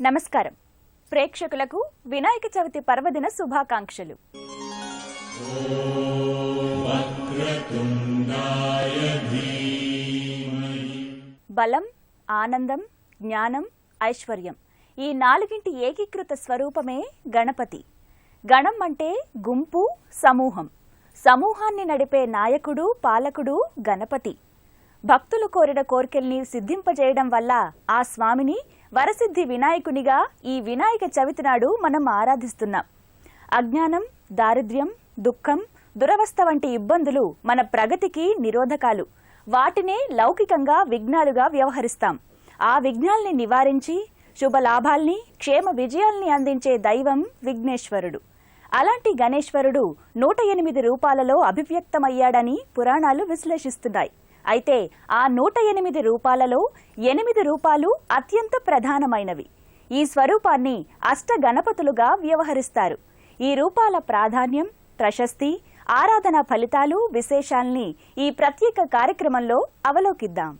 నమస్కారం. ప్రేక్షకులకు వినాయక చవితి పర్వదిన శుభాకాంక్షలు. బలం, ఆనందం, జ్ఞానం, ఐశ్వర్యం ఈ నాలుగింటి ఏకీకృత స్వరూపమే గణపతి. గణం అంటే గుంపు, సమూహం. సమూహాన్ని నడిపే నాయకుడు, పాలకుడు గణపతి. భక్తులు కోరిన కోర్కెల్ని సిద్ధింపజేయడం వల్ల ఆ స్వామిని వరసిద్ధి వినాయకునిగా ఈ వినాయక చవితి నాడు మనం ఆరాధిస్తున్నాం. అజ్ఞానం, దారిద్ర్యం, దుఃఖం, దురవస్థ వంటి ఇబ్బందులు మన ప్రగతికి నిరోధకాలు. వాటినే లౌకికంగా విఘ్నాలుగా వ్యవహరిస్తాం. ఆ విఘ్నాల్ని నివారించి శుభలాభాల్ని, క్షేమ విజయాల్ని అందించే దైవం విఘ్నేశ్వరుడు. అలాంటి గణేశ్వరుడు 108 రూపాలలో అభివ్యక్తమయ్యాడని పురాణాలు విశ్లేషిస్తున్నాయి. అయితే ఆ 108 రూపాలలో 8 రూపాలు అత్యంత ప్రధానమైనవి. ఈ స్వరూపాన్ని అష్టగణపతులుగా వ్యవహరిస్తారు. ఈ రూపాల ప్రాధాన్యం, ప్రశస్తి, ఆరాధన ఫలితాలు, విశేషాల్ని ఈ ప్రత్యేక కార్యక్రమంలో అవలోకిద్దాం.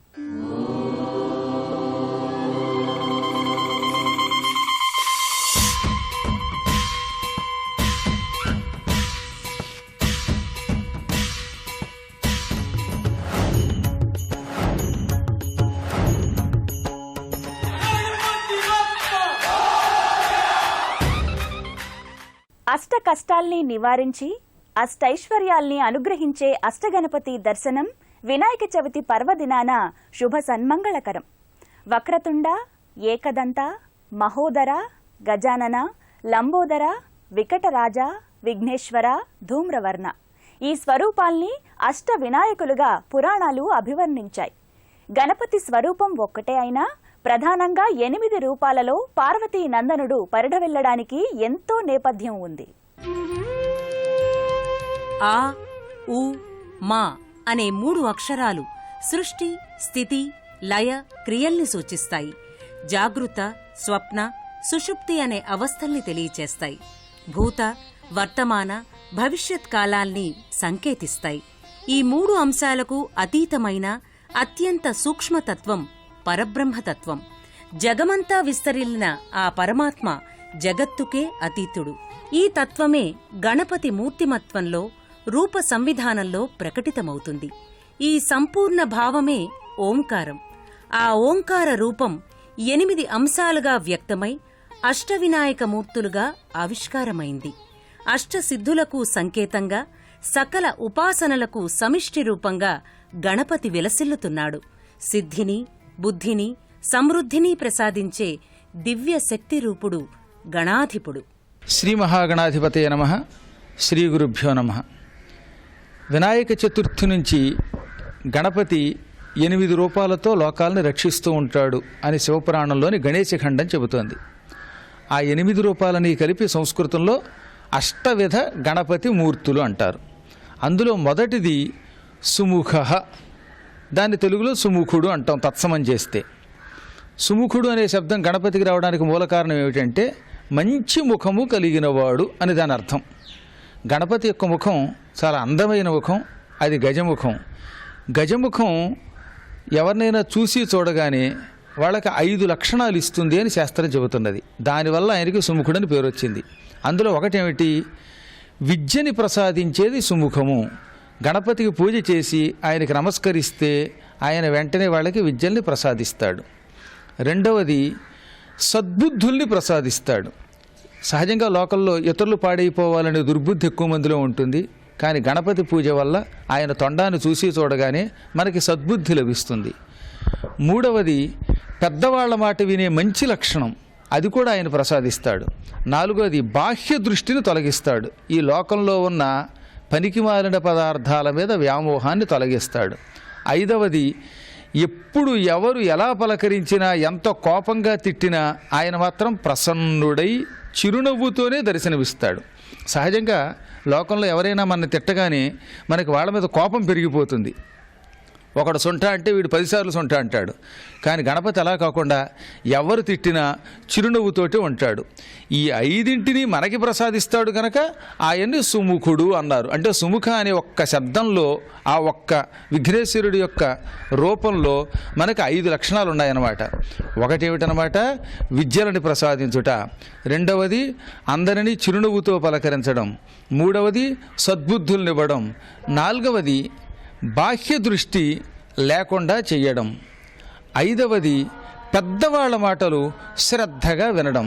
అష్ట కష్టాల్ని నివారించి అష్టైశ్వర్యాల్ని అనుగ్రహించే అష్టగణపతి దర్శనం వినాయక చవితి పర్వదినాన శుభ సన్మంగళకరం. వక్రతుండ, ఏకదంత, మహోదర, గజానన, లంబోదర, వికటరాజ, విఘ్నేశ్వర, ధూమ్రవర్ణ ఈ స్వరూపాల్ని అష్ట వినాయకులుగా పురాణాలు అభివర్ణించాయి. గణపతి స్వరూపం ఒక్కటే అయినా ప్రధానంగా 8 రూపాలలో పార్వతీ నందనుడు పరిఢవిల్లడానికి ఎంతో నేపథ్యం ఉంది. ఆ, ఉ, మా అనే 3 అక్షరాలు సృష్టి, స్థితి, లయ, క్రియల్ని సూచిస్తాయి. జాగృత, స్వప్న, సుషుప్తి అనే అవస్థల్ని తెలియచేస్తాయి. భూత, వర్తమాన, భవిష్యత్ కాలాల్ని సంకేతిస్తాయి. ఈ 3 అంశాలకు అతీతమైన అత్యంత సూక్ష్మతత్వం పరబ్రహ్మతత్వం. జగమంతా విస్తరిల్లిన ఆ పరమాత్మ జగత్తుకే అతీతుడు. ఈ తత్వమే గణపతి మూర్తిమత్వంలో, రూప సంవిధానంలో ప్రకటితమవుతుంది. ఈ సంపూర్ణ భావమే ఓంకారం. ఆ ఓంకార రూపం 8 అంశాలుగా వ్యక్తమై అష్టవినాయక మూర్తులుగా ఆవిష్కారమైంది. అష్టసిద్ధులకు సంకేతంగా, సకల ఉపాసనలకు సమిష్టి రూపంగా గణపతి విలసిల్లుతున్నాడు. సిద్ధిని, బుద్ధిని, సమృద్ధిని ప్రసాదించే దివ్య శక్తి రూపుడు గణాధిపుడు. శ్రీ మహాగణాధిపతయ నమః. శ్రీ గురుభ్యో నమః. వినాయక చతుర్థి నుంచి గణపతి 8 రూపాలతో లోకాలను రక్షిస్తూ ఉంటాడు అని శివపురాణంలోని గణేశఖండం చెబుతోంది. ఆ 8 రూపాలని కలిపి సంస్కృతంలో అష్టవిధ గణపతి మూర్తులు అంటారు. అందులో మొదటిది సుముఖ. దాన్ని తెలుగులో సుముఖుడు అంటాం తత్సమం చేస్తే. సుముఖుడు అనే శబ్దం గణపతికి రావడానికి మూల కారణం ఏమిటంటే మంచి ముఖము కలిగినవాడు అని దాని అర్థం. గణపతి యొక్క ముఖం చాలా అందమైన ముఖం. అది గజముఖం. గజముఖం ఎవరినైనా చూసి చూడగానే వాళ్ళకి 5 లక్షణాలు ఇస్తుంది అని శాస్త్రం చెబుతున్నది. దానివల్ల ఆయనకి సుముఖుడని పేరు వచ్చింది. అందులో ఒకటేమిటి, విద్యని ప్రసాదించేది సుముఖము. గణపతికి పూజ చేసి ఆయనకి నమస్కరిస్తే ఆయన వెంటనే వాళ్ళకి విద్యల్ని ప్రసాదిస్తాడు. రెండవది సద్బుద్ధుల్ని ప్రసాదిస్తాడు. సహజంగా లోకల్లో ఇతరులు పాడైపోవాలనే దుర్బుద్ధి ఎక్కువ మందిలో ఉంటుంది. కానీ గణపతి పూజ వల్ల ఆయన తొండాన్ని చూసి చూడగానే మనకి సద్బుద్ధి లభిస్తుంది. మూడవది పెద్దవాళ్ల మాట వినే మంచి లక్షణం, అది కూడా ఆయన ప్రసాదిస్తాడు. నాలుగవది బాహ్య దృష్టిని తొలగిస్తాడు. ఈ లోకంలో ఉన్న పనికిమాలిన పదార్థాల మీద వ్యామోహాన్ని తొలగిస్తాడు. ఐదవది ఎప్పుడు ఎవరు ఎలా పలకరించినా, ఎంత కోపంగా తిట్టినా ఆయన మాత్రం ప్రసన్నుడై చిరునవ్వుతోనే దర్శనమిస్తాడు. సహజంగా లోకంలో ఎవరైనా మన తిట్టగానే మనకి వాళ్ళ మీద కోపం పెరిగిపోతుంది. ఒకడు సొంట అంటే వీడు 10 సార్లు సొంట అంటాడు. కానీ గణపతి అలా కాకుండా ఎవరు తిట్టినా చిరునవ్వుతోటి ఉంటాడు. ఈ 5 మనకి ప్రసాదిస్తాడు కనుక ఆయన్ని సుముఖుడు అన్నారు. అంటే సుముఖ అనే ఒక్క శబ్దంలో ఆ ఒక్క విఘ్నేశ్వరుడి యొక్క రూపంలో మనకు 5 లక్షణాలు ఉన్నాయన్నమాట. ఒకటేమిటనమాట, విద్యలని ప్రసాదించుట. రెండవది అందరినీ చిరునవ్వుతో పలకరించడం. మూడవది సద్బుద్ధుల్నివ్వడం. నాలుగవది బాహ్య దృష్టి లేకుండా చెయ్యడం. ఐదవది పెద్దవాళ్ల మాటలు శ్రద్ధగా వినడం.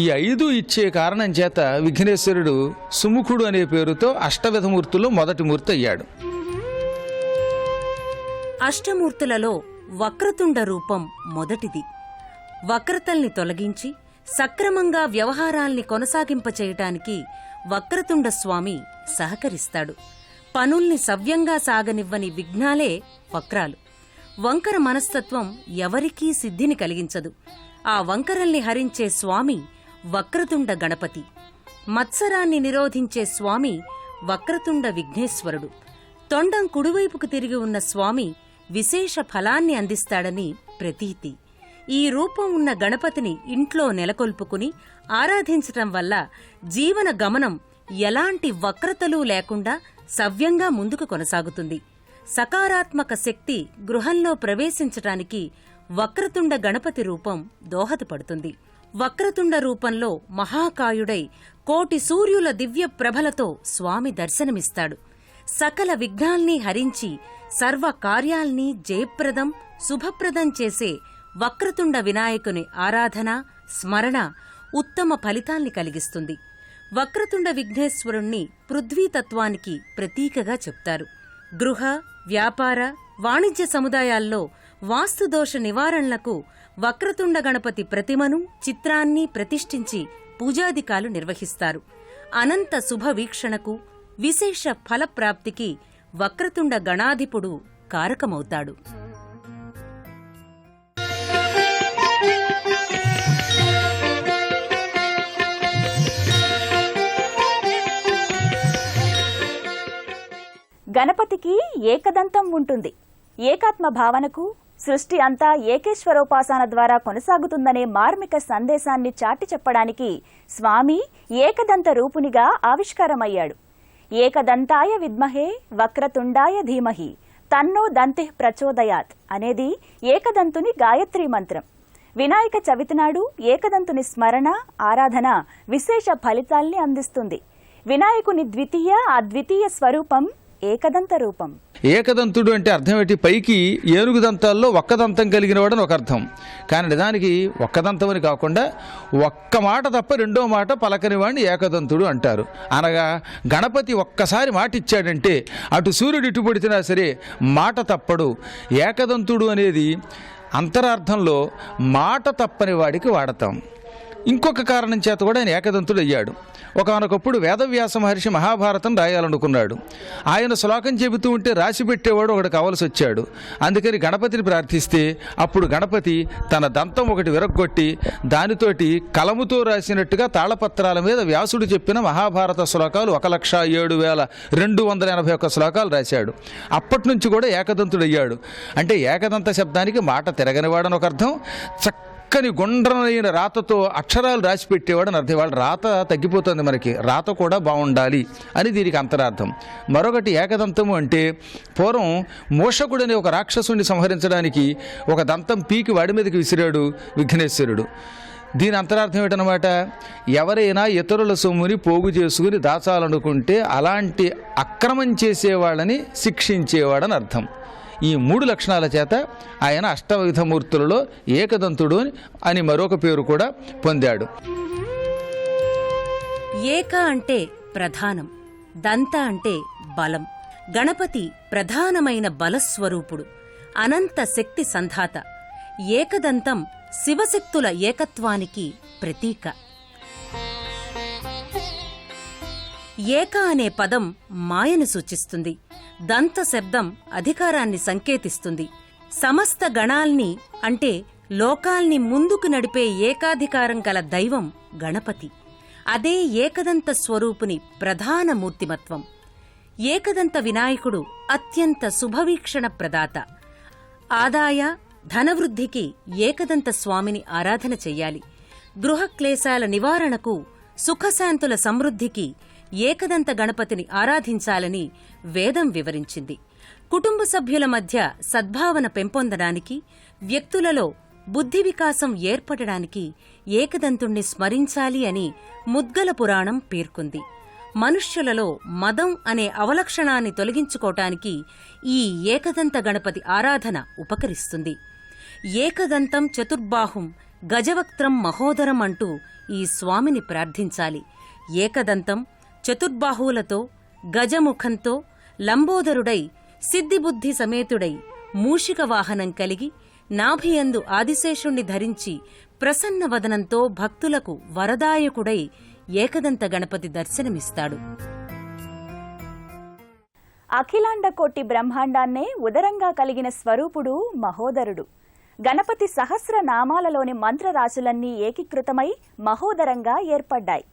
ఈ 5 ఇచ్చే కారణం చేత విఘ్నేశ్వరుడు సుముఖుడు అనే పేరుతో అష్టవిధమూర్తుల్లో మొదటి మూర్తి అయ్యాడు. అష్టమూర్తులలో వక్రతుండ రూపం మొదటిది. వక్రతల్ని తొలగించి సక్రమంగా వ్యవహారాల్ని కొనసాగింపచేయటానికి వక్రతుండ స్వామి సహకరిస్తాడు. పనుల్ని సవ్యంగా సాగనివ్వని విఘ్నాలే వక్రాలు. వంకర మనస్తత్వం ఎవరికీ సిద్ధిని కలిగించదు. ఆ వంకరల్ని హరించే స్వామి వక్రతుండ గణపతి. మత్సరాన్ని నిరోధించే స్వామి వక్రతుండ విఘ్నేశ్వరుడు. తొండం కుడివైపుకు తిరిగి ఉన్న స్వామి విశేష ఫలాన్ని అందిస్తాడని ప్రతీతి. ఈ రూపం ఉన్న గణపతిని ఇంట్లో నెలకొల్పుకుని ఆరాధించటం వల్ల జీవన గమనం ఎలాంటి వక్రతలు లేకుండా సవ్యంగా ముందుకు కొనసాగుతుంది. సకారాత్మక శక్తి గృహంలో ప్రవేశించటానికి వక్రతుండ గణపతి రూపం దోహదపడుతుంది. వక్రతుండ రూపంలో మహాకాయుడై కోటి సూర్యుల దివ్య ప్రభలతో స్వామి దర్శనమిస్తాడు. సకల విఘ్నాల్ని హరించి సర్వ కార్యాల్ని జయప్రదం శుభప్రదం చేసే వక్రతుండ వినాయకుని ఆరాధన స్మరణ ఉత్తమ ఫలితాల్ని కలిగిస్తుంది. వక్రతుండ విఘ్నేశ్వరుణ్ణి పృథ్వీతత్వానికి ప్రతీకగా చెప్తారు. గృహ వ్యాపార వాణిజ్య సముదాయాల్లో వాస్తుదోష నివారణలకు వక్రతుండ గణపతి ప్రతిమను చిత్రాన్ని ప్రతిష్ఠించి పూజాదికాలు నిర్వహిస్తారు. అనంత శుభవీక్షణకు విశేష ఫలప్రాప్తికి వక్రతుండ గణాధిపుడు కారకమవుతాడు. గణపతికి ఏకదంతం ఉంటుంది. ఏకాత్మ భావనకు సృష్టి అంతా ఏకేశ్వరోపాసన ద్వారా కొనసాగుతుందనే మార్మిక సందేశాన్ని చాటి చెప్పడానికి స్వామి ఏకదంత రూపునిగా ఆవిష్కారమయ్యాడు. ఏకదంతాయ విద్మహే వక్రతుండాయ ధీమహి తన్నో దంతిః ప్రచోదయాత్ అనేది ఏకదంతుని గాయత్రీ మంత్రం. వినాయక చవితి నాడు ఏకదంతుని స్మరణ ఆరాధన విశేష ఫలితాల్ని అందిస్తుంది. వినాయకుని ద్వితీయ అద్వితీయ స్వరూపం ఏకదంత రూపం. ఏకదంతుడు అంటే అర్థం ఏంటి? పైకి ఏనుగు దంతాల్లో ఒక్కదంతం కలిగిన వాడని ఒక అర్థం. కానీ నిజానికి ఒక్కదంతం అని కాకుండా ఒక్క మాట తప్ప రెండో మాట పలకని వాడిని ఏకదంతుడు అంటారు. అనగా గణపతి ఒక్కసారి మాట ఇచ్చాడంటే అటు సూర్యుడు ఇటు పడిచినా సరే మాట తప్పడు. ఏకదంతుడు అనేది అంతరార్థంలో మాట తప్పని వాడికి వాడతాం. ఇంకొక కారణం చేత కూడా ఆయన ఏకదంతుడు అయ్యాడు. ఒకనొకప్పుడు వేదవ్యాస మహర్షి మహాభారతం రాయాలనుకున్నాడు. ఆయన శ్లోకం చెబుతూ ఉంటే రాసి పెట్టేవాడు ఒకటి కావలసి వచ్చాడు. అందుకని గణపతిని ప్రార్థిస్తే అప్పుడు గణపతి తన దంతం ఒకటి విరగ్గొట్టి దానితోటి కలముతో రాసినట్టుగా తాళపత్రాల మీద వ్యాసుడు చెప్పిన మహాభారత శ్లోకాలు 1,07,281 శ్లోకాలు రాశాడు. అప్పటి నుంచి కూడా ఏకదంతుడయ్యాడు. అంటే ఏకదంత శబ్దానికి మాట తిరగనివాడని ఒక అర్థం. చక్కని గుండ్రమైన రాతతో అక్షరాలు రాసి పెట్టేవాడని అర్థం. వాళ్ళ రాత తగ్గిపోతుంది, మనకి రాత కూడా బాగుండాలి అని దీనికి అంతరార్థం. మరొకటి ఏకదంతము అంటే పూర్వం మూషకుడు అనే ఒక రాక్షసుని సంహరించడానికి ఒక దంతం పీకి వాడి మీదకి విసిరాడు విఘ్నేశ్వరుడు. దీని అంతరార్థం ఏంటనమాట? ఎవరైనా ఇతరుల సొమ్ముని పోగు చేసుకుని దాచాలనుకుంటే అలాంటి అక్రమం చేసేవాళ్ళని శిక్షించేవాడని అర్థం. ఈ 3 లక్షణాల చేత ఆయన అష్టవిధమూర్తులలో ఏకదంతుడు అని మరొక పేరు కూడా పొందాడు. ఏక అంటే ప్రధానం, దంత అంటే బలం. గణపతి ప్రధానమైన బలస్వరూపుడు, అనంత శక్తి సంధాత. ఏకదంతం శివశక్తుల ఏకత్వానికి ప్రతీక. ఏక అనే పదం మాయను సూచిస్తుంది. దంత శబ్దం అధికారాన్ని సంకేతిస్తుంది. సమస్త గణాల్ని అంటే లోకాల్ని ముందుకు నడిపే ఏకాధికారం గల దైవం గణపతి. అదే ఏకదంత స్వరూపుని ప్రధాన మూర్తిమత్వం. ఏకదంత వినాయకుడు అత్యంత శుభవీక్షణ ప్రదాత. ఆదాయ ధనవృద్ధికి ఏకదంత స్వామిని ఆరాధన చెయ్యాలి. గృహక్లేశాల నివారణకు, సుఖశాంతుల సమృద్ధికి ఏకదంత గణపతిని ఆరాధించాలని వేదం వివరించింది. కుటుంబ సభ్యుల మధ్య సద్భావన పెంపొందడానికి, వ్యక్తులలో బుద్ధి వికాసం ఏర్పడడానికి ఏకదంతుణ్ణి స్మరించాలి అని ముద్గల పురాణం పేర్కొంది. మనుష్యులలో మదం అనే అవలక్షణాన్ని తొలగించుకోటానికి ఈ ఏకదంత గణపతి ఆరాధన ఉపకరిస్తుంది. ఏకదంతం చతుర్బాహుం గజవక్త్రం మహోదరం అంటూ ఈ స్వామిని ప్రార్థించాలి. ఏకదంతం చతుర్బాహువులతో, గజముఖంతో, లంబోదరుడై, సిద్ధిబుద్ధి సమేతుడై, మూషిక వాహనం కలిగి, నాభియందు ఆదిశేషుణ్ణి ధరించి, ప్రసన్నవదనంతో భక్తులకు వరదాయకుడై ఏకదంత గణపతి దర్శనమిస్తాడు. అఖిలాండ కోటి బ్రహ్మాండాన్నే ఉదరంగా కలిగిన స్వరూపుడు మహోదరుడు. గణపతి సహస్ర నామాలలోని మంత్రరాశులన్నీ ఏకీకృతమై మహోదరంగా ఏర్పడ్డాయి.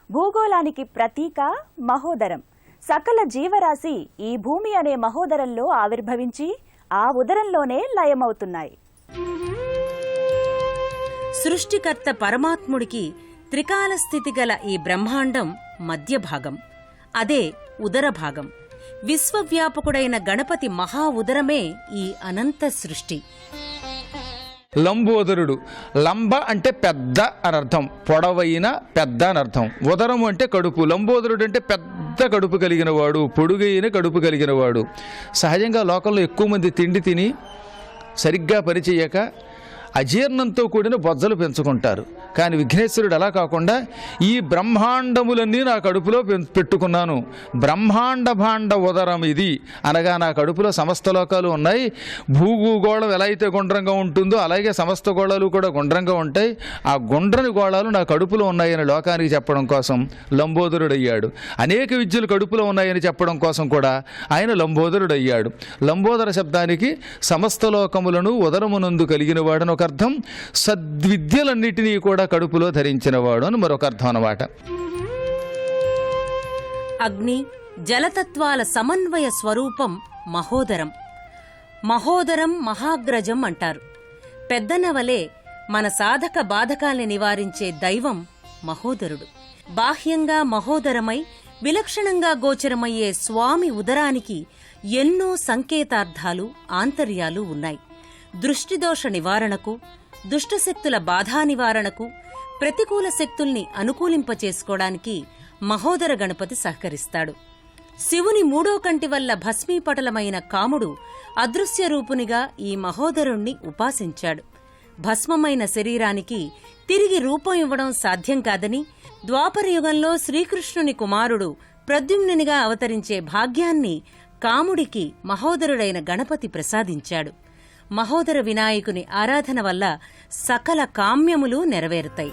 భూగోళానికి ప్రతీక మహోదరం. సకల జీవరాశి ఈ భూమి అనే మహోదరంలో ఆవిర్భవించి ఆ ఉదరంలోనే లయమవుతున్నాయి. సృష్టికర్త పరమాత్ముడికి త్రికాల స్థితి గల ఈ బ్రహ్మాండం మధ్యభాగం, అదే ఉదరభాగం. విశ్వవ్యాపకుడైన గణపతి మహా ఉదరమే ఈ అనంత సృష్టి. లంబోదరుడు. లంబ అంటే పెద్ద అని అర్థం, పొడవైన పెద్ద అని అర్థం. ఉదరము అంటే కడుపు. లంబోదరుడు అంటే పెద్ద కడుపు కలిగిన వాడు, పొడుగైన కడుపు కలిగిన వాడు. సహజంగా లోకంలో ఎక్కువ మంది తిండి తిని సరిగ్గా పనిచేయక అజీర్ణంతో కూడిన బొజ్జలు పెంచుకుంటారు. కానీ విఘ్నేశ్వరుడు అలా కాకుండా ఈ బ్రహ్మాండములన్నీ నా కడుపులో పెట్టుకున్నాను, బ్రహ్మాండ భాండ ఉదరం ఇది అనగా నా కడుపులో సమస్త లోకాలు ఉన్నాయి. భూగోళం ఎలా అయితే గుండ్రంగా ఉంటుందో అలాగే సమస్త గోళాలు కూడా గుండ్రంగా ఉంటాయి. ఆ గుండ్రని గోళాలు నా కడుపులో ఉన్నాయని లోకానికి చెప్పడం కోసం లంబోదరుడయ్యాడు. అనేక విద్యలు కడుపులో ఉన్నాయని చెప్పడం కోసం కూడా ఆయన లంబోదరుడయ్యాడు. లంబోదర శబ్దానికి సమస్త లోకములను ఉదరమునందు కలిగిన వాడని ఒక అర్థం, సద్విద్యలన్నిటినీ కూడా కడుపులో ధరించినవాడు అని మరొక అర్థం అన్నమాట. అగ్ని జలతత్వాల సమన్వయ స్వరూపం మహోదరం. మహోదరం మహాగ్రజం అంటారు. పెద్దనవలే మన సాధక బాధకాల్ని నివారించే దైవం మహోదరుడు. బాహ్యంగా మహోదరమై విలక్షణంగా గోచరమయ్యే స్వామి ఉదరానికి ఎన్నో సంకేతార్థాలు, ఆంతర్యాలు ఉన్నాయి. దృష్టిదోష నివారణకు, దుష్టశక్తుల బాధా నివారణకు, ప్రతికూల శక్తుల్ని అనుకూలింపచేసుకోవడానికి మహోదర గణపతి సహకరిస్తాడు. శివుని మూడో కంటి వల్ల భస్మీపటలమైన కాముడు అదృశ్య రూపునిగా ఈ మహోదరుణ్ణి ఉపాసించాడు. భస్మమైన శరీరానికి తిరిగి రూపం ఇవ్వడం సాధ్యం కాదని ద్వాపరయుగంలో శ్రీకృష్ణుని కుమారుడు ప్రద్యుమ్నునిగా అవతరించే భాగ్యాన్ని కాముడికి మహోదరుడైన గణపతి ప్రసాదించాడు. మహోదర వినాయకుని ఆరాధన వల్ల సకల కామ్యములు నెరవేరుతాయి.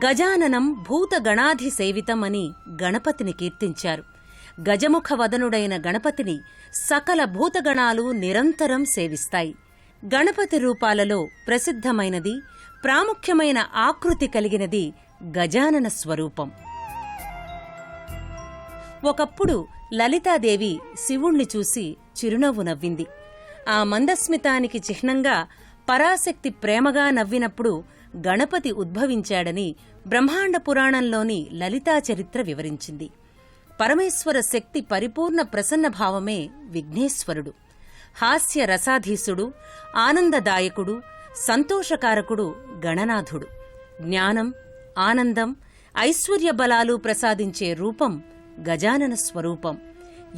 గజాననం భూత గణాధి సేవితం అని గణపతిని కీర్తించారు. గజముఖ వదనుడైన గణపతిని సకల భూతగణాలు నిరంతరం సేవిస్తాయి. గణపతి రూపాలలో ప్రసిద్ధమైనది, ప్రాముఖ్యమైన ఆకృతి కలిగినది గజానన స్వరూపం. ఒకప్పుడు లలితాదేవి శివుణ్ణి చూసి చిరునవ్వు నవ్వింది. ఆ మందస్మితానికి చిహ్నంగా పరాశక్తి ప్రేమగా నవ్వినప్పుడు గణపతి ఉద్భవించాడని బ్రహ్మాండ పురాణంలోని లలితా చరిత్ర వివరించింది. పరమేశ్వర శక్తి పరిపూర్ణ ప్రసన్నభావమే విఘ్నేశ్వరుడు. హాస్య రసాధీసుడు, ఆనందదాయకుడు, సంతోషకారకుడు గణనాథుడు. జ్ఞానం, ఆనందం, ఐశ్వర్య బలాలు ప్రసాదించే రూపం గజానన స్వరూపం.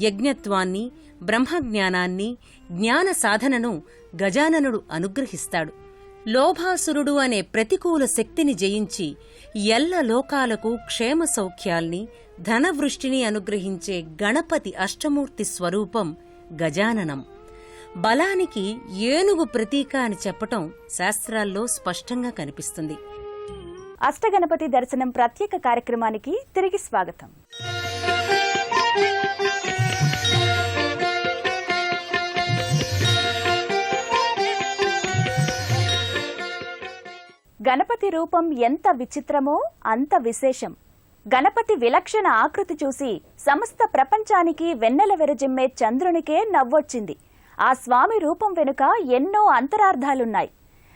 యజ్ఞత్వాన్ని, బ్రహ్మజ్ఞానాన్ని, జ్ఞాన సాధనను గజాననుడు అనుగ్రహిస్తాడు. లోభాసురుడు అనే ప్రతికూల శక్తిని జయించి ఎల్ల లోకాలకు క్షేమ సౌఖ్యాల్ని, ధనవృష్టిని అనుగ్రహించే గణపతి అష్టమూర్తి స్వరూపం గజాననం. బలానికి ఏనుగు ప్రతీక అని చెప్పటం శాస్త్రాల్లో స్పష్టంగా కనిపిస్తుంది. అష్టగణపతి దర్శనం ప్రత్యేక కార్యక్రమానికి తిరిగి స్వాగతం. గణపతి రూపం ఎంత విచిత్రమో అంత విశేషం. గణపతి విలక్షణ ఆకృతి చూసి సమస్త ప్రపంచానికి వెన్నెల వెరజిమ్మే చంద్రునికే నవ్వొచ్చింది. ఆ స్వామి రూపం వెనుక ఎన్నో అంతరార్థాలున్నాయి.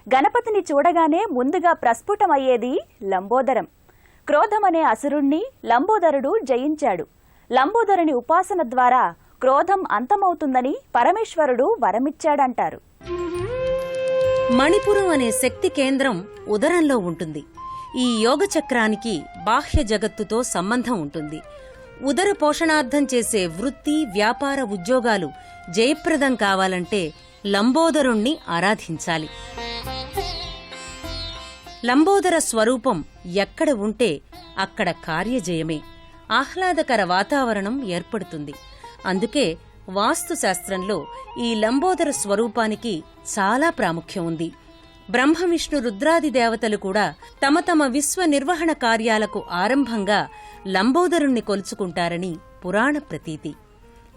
గణపతిని చూడగానే ముందుగా ప్రస్ఫుటమయ్యేది లంబోదరం. క్రోధమనే అసురుణ్ణి లంబోదరుడు జయించాడు. లంబోదరుని ఉపాసన ద్వారా క్రోధం అంతమవుతుందని పరమేశ్వరుడు వరమిచ్చాడంటారు. మణిపురం అనే శక్తి కేంద్రం ఉదరంలో ఉంటుంది. ఈ యోగ చక్రానికి బాహ్య జగత్తుతో సంబంధం ఉంటుంది. ఉదర పోషణార్థం చేసే వృత్తి, వ్యాపార, ఉద్యోగాలు జయప్రదం కావాలంటే లంబోదరుణ్ణి ఆరాధించాలి. లంబోదర స్వరూపం ఎక్కడ ఉంటే అక్కడ కార్యజయమే, ఆహ్లాదకర వాతావరణం ఏర్పడుతుంది. అందుకే వాస్తుశాస్త్రంలో ఈ లంబోదర స్వరూపానికి చాలా ప్రాముఖ్యం ఉంది. బ్రహ్మ, విష్ణు, రుద్రాది దేవతలు కూడా తమ తమ విశ్వ నిర్వహణ కార్యాలకు ఆరంభంగా లంబోదరుణ్ణి కొలుచుకుంటారని పురాణ ప్రతీతి.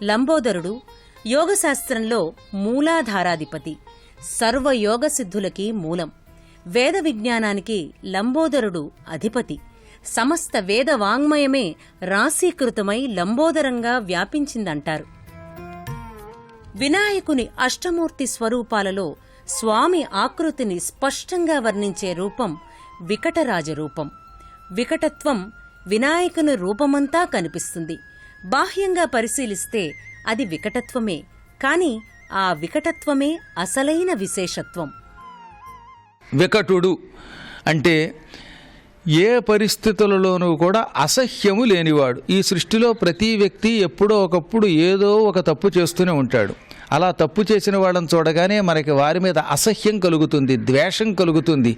లంబోదరుడు యోగశాస్త్రంలో మూలాధారాధిపతి, సర్వయోగసిద్ధులకి మూలం. వేద విజ్ఞానానికి లంబోదరుడు అధిపతి. సమస్త వేద వాంగ్మయమే రాశీకృతమై లంబోదరంగా వ్యాపించిందంటారు. వినాయకుని అష్టమూర్తి స్వరూపాలలో స్వామి ఆకృతిని స్పష్టంగా వర్ణించే రూపం వికటరాజ రూపం. వికటత్వం వినాయకుని రూపమంతా కనిపిస్తుంది. బాహ్యంగా పరిశీలిస్తే అది వికటత్వమే, కాని ఆ వికటత్వమే అసలైన విశేషత్వం. వికటుడు అంటే ఏ పరిస్థితులలోనూ కూడా అసహ్యము లేనివాడు. ఈ సృష్టిలో ప్రతి వ్యక్తి ఎప్పుడో ఒకప్పుడు ఏదో ఒక తప్పు చేస్తూనే ఉంటాడు. అలా తప్పు చేసిన వాళ్ళని చూడగానే మనకి వారి మీద అసహ్యం కలుగుతుంది, ద్వేషం కలుగుతుంది.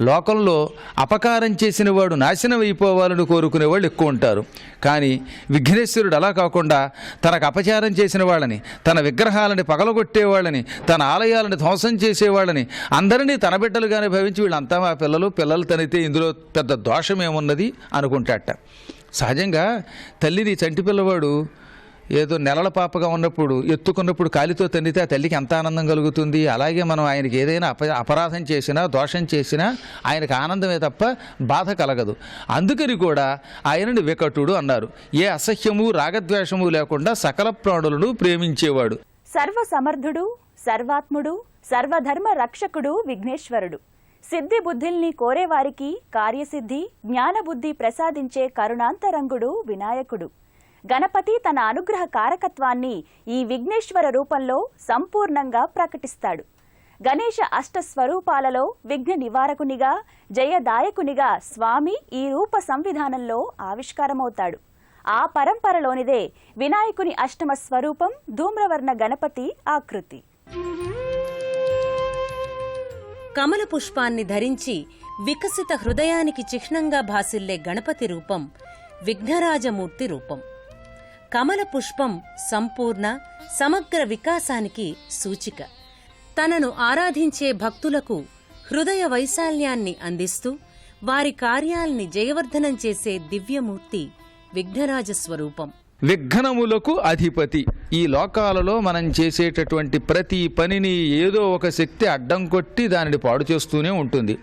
లోకంలో అపకారం చేసిన వాడు నాశనం అయిపోవాలని కోరుకునే వాళ్ళు ఎక్కువ ఉంటారు. కానీ విఘ్నేశ్వరుడు అలా కాకుండా తనకు అపచారం చేసిన వాళ్ళని, తన విగ్రహాలని పగలగొట్టేవాళ్ళని, తన ఆలయాలను ధ్వంసం చేసేవాళ్ళని అందరినీ తన బిడ్డలుగానే భావించి వీళ్ళంతా మా పిల్లలు తనితే ఇందులో పెద్ద దోషమేమున్నది అనుకుంటాట. సహజంగా తల్లిని చంటి పిల్లవాడు ఏదో నెలల పాపగా ఉన్నప్పుడు ఎత్తుకున్నప్పుడు కాలితో తన్నితే ఆ తల్లికి ఎంత ఆనందం కలుగుతుంది. అలాగే మనం ఆయనకి ఏదైనా అపరాధం చేసినా, దోషం చేసినా ఆయనకు ఆనందమే తప్ప బాధ కలగదు. అందుకని కూడా ఆయనని వికటుడు అన్నారు. ఏ అసహ్యము, రాగద్వేషము లేకుండా సకల ప్రాణులను ప్రేమించేవాడు. సర్వసమర్థుడు, సర్వాత్ముడు, సర్వధర్మ రక్షకుడు విఘ్నేశ్వరుడు. సిద్ధి బుద్ధిల్ని కోరేవారికి కార్యసిద్ధి, జ్ఞానబుద్ధి ప్రసాదించే కరుణాంతరంగుడు వినాయకుడు. గణపతి తన అనుగ్రహ కారకత్వాన్ని ఈ విఘ్నేశ్వర రూపంలో సంపూర్ణంగా ప్రకటిస్తాడు. గణేశ అష్టస్వరూపాలలో విఘ్న నివారకునిగా, జయదాయకునిగా స్వామి ఈ రూప సంవిధానంలో ఆవిష్కారమవుతాడు. ఆ పరంపరలోనిదే వినాయకుని అష్టమ స్వరూపం ధూమ్రవర్ణ గణపతి ఆకృతి. కమల పుష్పాన్ని ధరించి వికసిత హృదయానికి చిహ్నంగా భాసిల్లే గణపతి రూపం విఘ్నరాజమూర్తి రూపం. కమల పుష్పం సంపూర్ణ సమగ్ర వికాసానికి సూచిక. తనను ఆరాధించే భక్తులకు హృదయ వైశాల్యాన్ని అందిస్తూ వారి కార్యాల్ని జయవర్ధనం చేసే దివ్యమూర్తి విఘ్నరాజ స్వరూపం. విఘ్నములకు అధిపతి. ఈ లోకాలలో మనం చేసేటటువంటి ప్రతి పనిని ఏదో ఒక శక్తి అడ్డం కొట్టి దానిని పాడు చేస్తూనే ఉంటుంది.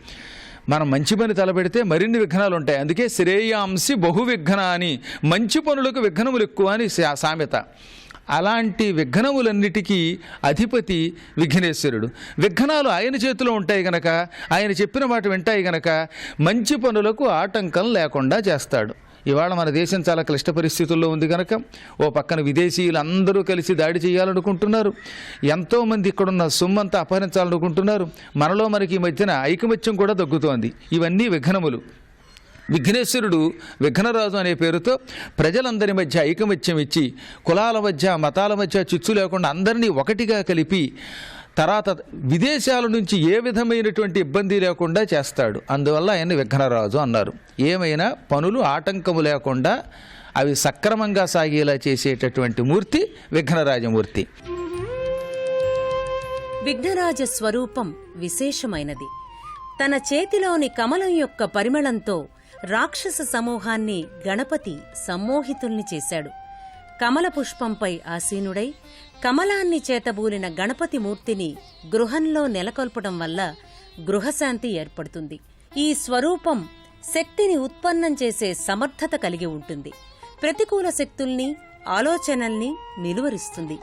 మనం మంచి పని తలపెడితే మరిన్ని విఘ్నాలు ఉంటాయి. అందుకే శ్రేయాంసి బహువిఘ్న అని, మంచి పనులకు విఘ్నములు ఎక్కువ అని సామెత. అలాంటి విఘ్నములన్నిటికీ అధిపతి విఘ్నేశ్వరుడు. విఘ్నాలు ఆయన చేతిలో ఉంటాయి గనక, ఆయన చెప్పిన మాట వింటాయి గనక మంచి పనులకు ఆటంకం లేకుండా చేస్తాడు. ఇవాళ మన దేశం చాలా క్లిష్ట పరిస్థితుల్లో ఉంది కనుక ఓ పక్కన విదేశీయులు అందరూ కలిసి దాడి చేయాలనుకుంటున్నారు. ఎంతోమంది ఇక్కడున్న సొమ్మంతా అపహరించాలనుకుంటున్నారు. మనలో మనకి ఈ మధ్యన ఐకమత్యం కూడా తగ్గుతోంది. ఇవన్నీ విఘ్నములు. విఘ్నేశ్వరుడు విఘ్నరాజు అనే పేరుతో ప్రజలందరి మధ్య ఐకమత్యం ఇచ్చి, కులాల మధ్య, మతాల మధ్య చిచ్చు లేకుండా అందరినీ ఒకటిగా కలిపి తర్వాత విదేశాల నుంచి ఏ విధమైనటువంటి ఇబ్బంది లేకుండా చేస్తాడు. అందువల్ల ఆయన్ని విఘ్నరాజు అన్నారు. ఏమైనా పనులు ఆటంకము లేకుండా అవి సక్రమంగా సాగేలా చేసేటటువంటి మూర్తి విఘ్నరాజమూర్తి. విఘ్నరాజ స్వరూపం విశేషమైనది. తన చేతిలోని కమలం యొక్క పరిమళంతో రాక్షస సమూహాన్ని గణపతి సమ్మోహితుల్ని చేశాడు. కమల పుష్పంపై ఆసీనుడై కమలాన్ని చేతబూలిన గణపతి మూర్తిని గృహంలో నెలకొల్పటం వల్ల గృహశాంతి ఏర్పడుతుంది. ఈ స్వరూపం శక్తిని ఉత్పన్నం చేసే సమర్థత కలిగి ఉంటుంది. ప్రతికూల శక్తుల్ని, ఆలోచనల్ని నిలువరిస్తుంది.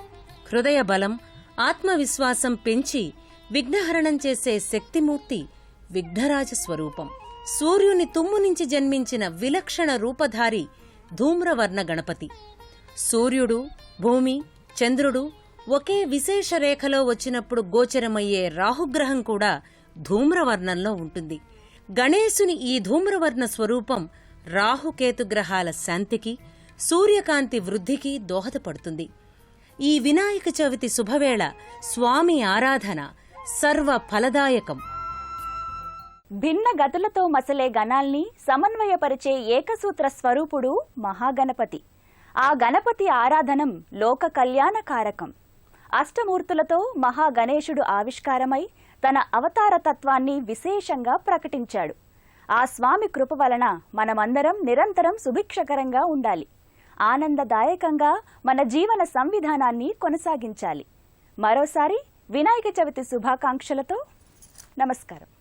హృదయ బలం, ఆత్మవిశ్వాసం పెంచి విఘ్నహరణం చేసే శక్తిమూర్తి విఘ్నరాజ స్వరూపం. సూర్యుని తుమ్ము నుంచి జన్మించిన విలక్షణ రూపధారి ధూమ్రవర్ణ గణపతి. సూర్యుడు, భూమి, చంద్రుడు ఒకే విశేష రేఖలో వచ్చినప్పుడు గోచరమయ్యే రాహుగ్రహం కూడా ధూమ్రవర్ణంలో ఉంటుంది. గణేశుని ఈ ధూమ్రవర్ణ స్వరూపం రాహుకేతుగ్రహాల శాంతికి, సూర్యకాంతి వృద్ధికి దోహదపడుతుంది. ఈ వినాయక చవితి శుభవేళ స్వామి ఆరాధన సర్వ ఫలదాయకం. భిన్న గతులతో మసలే గణాల్ని సమన్వయపరిచే ఏకసూత్ర స్వరూపుడు మహాగణపతి. ఆ గణపతి ఆరాధనం లోక కళ్యాణకారకం. అష్టమూర్తులతో మహాగణేశుడు ఆవిష్కారమై తన అవతారతత్వాన్ని విశేషంగా ప్రకటించాడు. ఆ స్వామి కృప వలన మనమందరం నిరంతరం సుభిక్షకరంగా ఉండాలి. ఆనందదాయకంగా మన జీవన సంవిధానాన్ని కొనసాగించాలి. మరోసారి వినాయక చవితి శుభాకాంక్షలతో నమస్కారం.